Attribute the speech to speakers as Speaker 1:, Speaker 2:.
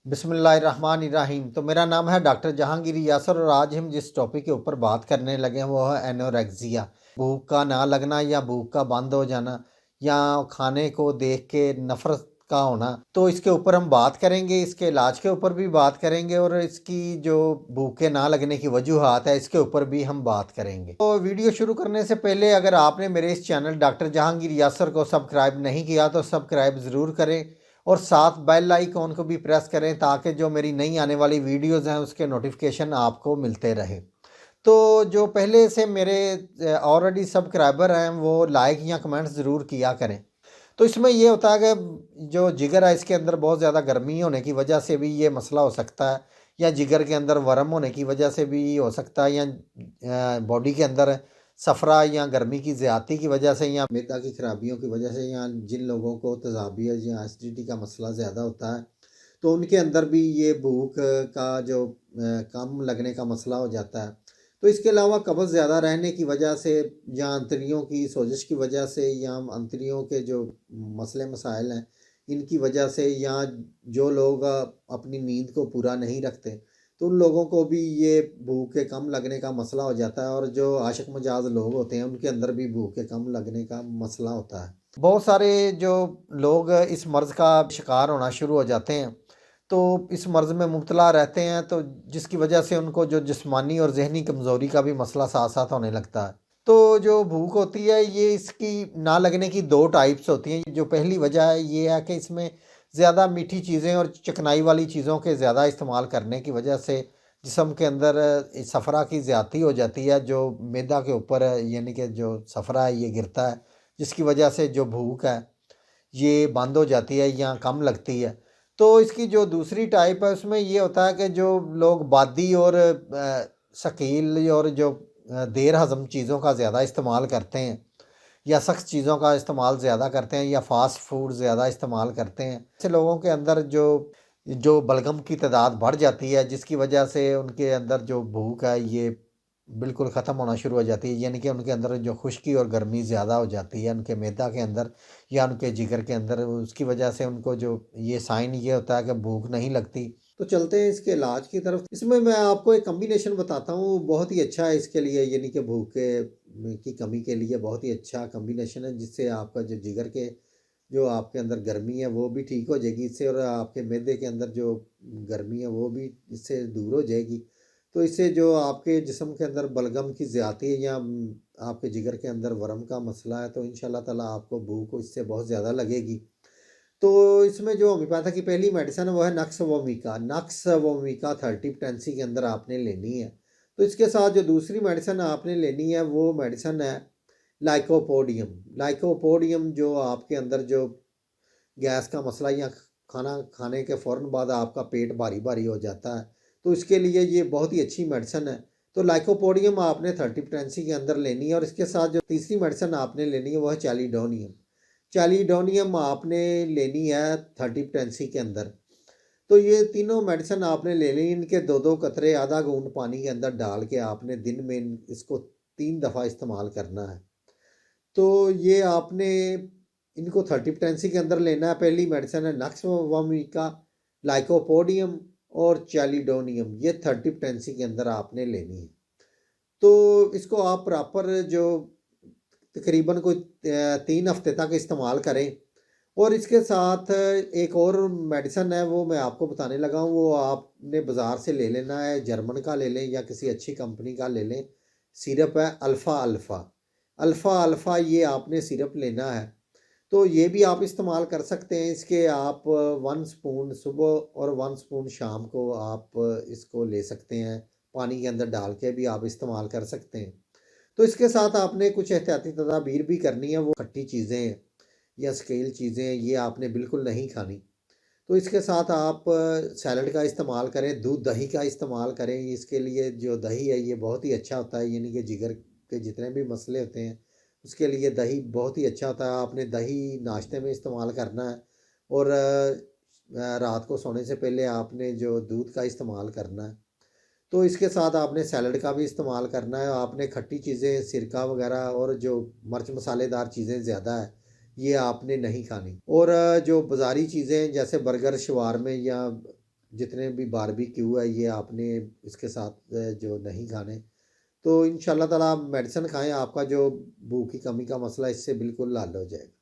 Speaker 1: बिस्मिल्लाहिर्रहमानिर्रहीम। तो मेरा नाम है डॉक्टर जहांगीर यासर और आज हम जिस टॉपिक के ऊपर बात करने लगे हैं वो है एनोरेक्सिया। भूख का ना लगना या भूख का बंद हो जाना या खाने को देख के नफरत का होना। तो इसके ऊपर हम बात करेंगे, इसके इलाज के ऊपर भी बात करेंगे और इसकी जो भूख के ना लगने की वजूहात है इसके ऊपर भी हम बात करेंगे। तो वीडियो शुरू करने से पहले अगर आपने मेरे इस चैनल डॉक्टर जहांगीर यासर को सब्सक्राइब नहीं किया तो सब्सक्राइब ज़रूर करें और साथ बेल आइकॉन को भी प्रेस करें ताकि जो मेरी नई आने वाली वीडियोज़ हैं उसके नोटिफिकेशन आपको मिलते रहे। तो जो पहले से मेरे ऑलरेडी सब्सक्राइबर हैं वो लाइक या कमेंट ज़रूर किया करें। तो इसमें ये होता है कि जो जिगर है इसके अंदर बहुत ज़्यादा गर्मी होने की वजह से भी ये मसला हो सकता है, या जिगर के अंदर वर्म होने की वजह से भी हो सकता है, या बॉडी के अंदर सफ़रा या गर्मी की ज़्यादती की वजह से या मैदा की ख़राबियों की वजह से, या जिन लोगों को तेज़ाबियत या एसिडिटी का मसला ज़्यादा होता है तो उनके अंदर भी ये भूख का जो कम लगने का मसला हो जाता है। तो इसके अलावा कब्ज़ ज़्यादा रहने की वजह से या अंतड़ियों की सोजिश की वजह से या अंतड़ियों के जो मसले मसाइल हैं इनकी वजह से, या जो लोग अपनी नींद को पूरा नहीं रखते तो उन लोगों को भी ये भूख के कम लगने का मसला हो जाता है। और जो आशिक मजाज लोग होते हैं उनके अंदर भी भूख के कम लगने का मसला होता है। बहुत सारे जो लोग इस मर्ज़ का शिकार होना शुरू हो जाते हैं तो इस मर्ज़ में मुब्तला रहते हैं, तो जिसकी वजह से उनको जो जिस्मानी और ज़हनी कमज़ोरी का भी मसला साथ साथ होने लगता है। तो जो भूख होती है ये इसकी ना लगने की दो टाइप्स होती हैं। जो पहली वजह है ये है कि इसमें ज़्यादा मीठी चीज़ें और चिकनाई वाली चीज़ों के ज़्यादा इस्तेमाल करने की वजह से जिस्म के अंदर सफ़रा की ज़्यादती हो जाती है, जो मैदा के ऊपर यानी कि जो सफ़रा है ये गिरता है, जिसकी वजह से जो भूख है ये बंद हो जाती है या कम लगती है। तो इसकी जो दूसरी टाइप है उसमें ये होता है कि जो लोग बादी और शकील और जो देर हज़म चीज़ों का ज़्यादा इस्तेमाल करते हैं या सख्त चीज़ों का इस्तेमाल ज़्यादा करते हैं या फ़ास्ट फूड ज़्यादा इस्तेमाल करते हैं, ऐसे लोगों के अंदर जो जो बलगम की तादाद बढ़ जाती है, जिसकी वजह से उनके अंदर जो भूख है ये बिल्कुल ख़त्म होना शुरू हो जाती है। यानी कि उनके अंदर जो खुश्की और गर्मी ज़्यादा हो जाती है उनके मैदा के अंदर या उनके जिगर के अंदर, उसकी वजह से उनको जो ये साइन ये होता है कि भूख नहीं लगती। तो चलते हैं इसके इलाज की तरफ। इसमें मैं आपको एक कॉम्बिनेशन बताता हूँ, बहुत ही अच्छा है इसके लिए, यानी कि भूख की कमी के लिए बहुत ही अच्छा कॉम्बिनेशन है, जिससे आपका जो जिगर के जो आपके अंदर गर्मी है वो भी ठीक हो जाएगी इससे, और आपके मैदे के अंदर जो गर्मी है वो भी इससे दूर हो जाएगी। तो इससे जो आपके जिस्म के अंदर बलगम की ज़्यादती है या आपके जिगर के अंदर वर्म का मसला है तो इंशाल्लाह ताला आपको भूख इससे बहुत ज़्यादा लगेगी। तो इसमें जो होम्योपैथी की पहली मेडिसिन है वो है nux vomica. Nux vomica 30 potency के अंदर आपने लेनी है। तो इसके साथ जो दूसरी मेडिसिन आपने लेनी है वो मेडिसिन है लाइकोपोडियम। लाइकोपोडियम जो आपके अंदर जो गैस का मसला या खाना खाने के फ़ौरन बाद आपका पेट भारी भारी हो जाता है तो इसके लिए ये बहुत ही अच्छी मेडिसिन है। तो लाइकोपोडियम आपने 30 पोटेंसी के अंदर लेनी है और इसके साथ जो तीसरी मेडिसिन आपने लेनी है वो है चैलिडोनियम। चैलिडोनियम आपने लेनी है 30 पोटेंसी के अंदर। तो ये तीनों मेडिसिन आपने ले ली, इनके दो दो कतरे आधा घूंट पानी के अंदर डाल के आपने दिन में इसको 3 दफ़ा इस्तेमाल करना है। तो ये आपने इनको 30 पोटेंसी के अंदर लेना है। पहली मेडिसिन है नक्स वोमिका, लाइकोपोडियम और चैलिडोनियम, ये 30 पोटेंसी के अंदर आपने लेनी है। तो इसको आप प्रॉपर जो तकरीबन कोई 3 हफ्ते तक इस्तेमाल करें। और इसके साथ एक और मेडिसिन है वो मैं आपको बताने लगा हूँ, वो आपने बाज़ार से ले लेना है, जर्मन का ले लें या किसी अच्छी कंपनी का ले लें। सिरप है अल्फ़ा अल्फ़ा। अल्फ़ा अल्फ़ा ये आपने सिरप लेना है। तो ये भी आप इस्तेमाल कर सकते हैं। इसके आप 1 स्पून सुबह और 1 स्पून शाम को आप इसको ले सकते हैं। पानी के अंदर डाल के भी आप इस्तेमाल कर सकते हैं। तो इसके साथ आपने कुछ एहतियाती तदाबीर भी करनी है। वो खट्टी चीज़ें हैं या स्केल चीज़ें हैं ये आपने बिल्कुल नहीं खानी। तो इसके साथ आप सैलड का इस्तेमाल करें, दूध दही का इस्तेमाल करें। इसके लिए जो दही है ये बहुत ही अच्छा होता है, यानी कि जिगर के जितने भी मसले होते हैं उसके लिए दही बहुत ही अच्छा होता है। आपने दही नाश्ते में इस्तेमाल करना है और रात को सोने से पहले आपने जो दूध का इस्तेमाल करना है। तो इसके साथ आपने सैलड का भी इस्तेमाल करना है। आपने खट्टी चीज़ें, सिरका वगैरह और जो मिर्च मसालेदार चीज़ें ज़्यादा है ये आपने नहीं खानी। और जो बाज़ारी चीज़ें जैसे बर्गर, शवारमे या जितने भी बारबेक्यू है ये आपने इसके साथ जो नहीं खाने। तो इंशाल्लाह ताला आप मेडिसिन खाएं, आपका जो भूख की कमी का मसला इससे बिल्कुल हल हो जाएगा।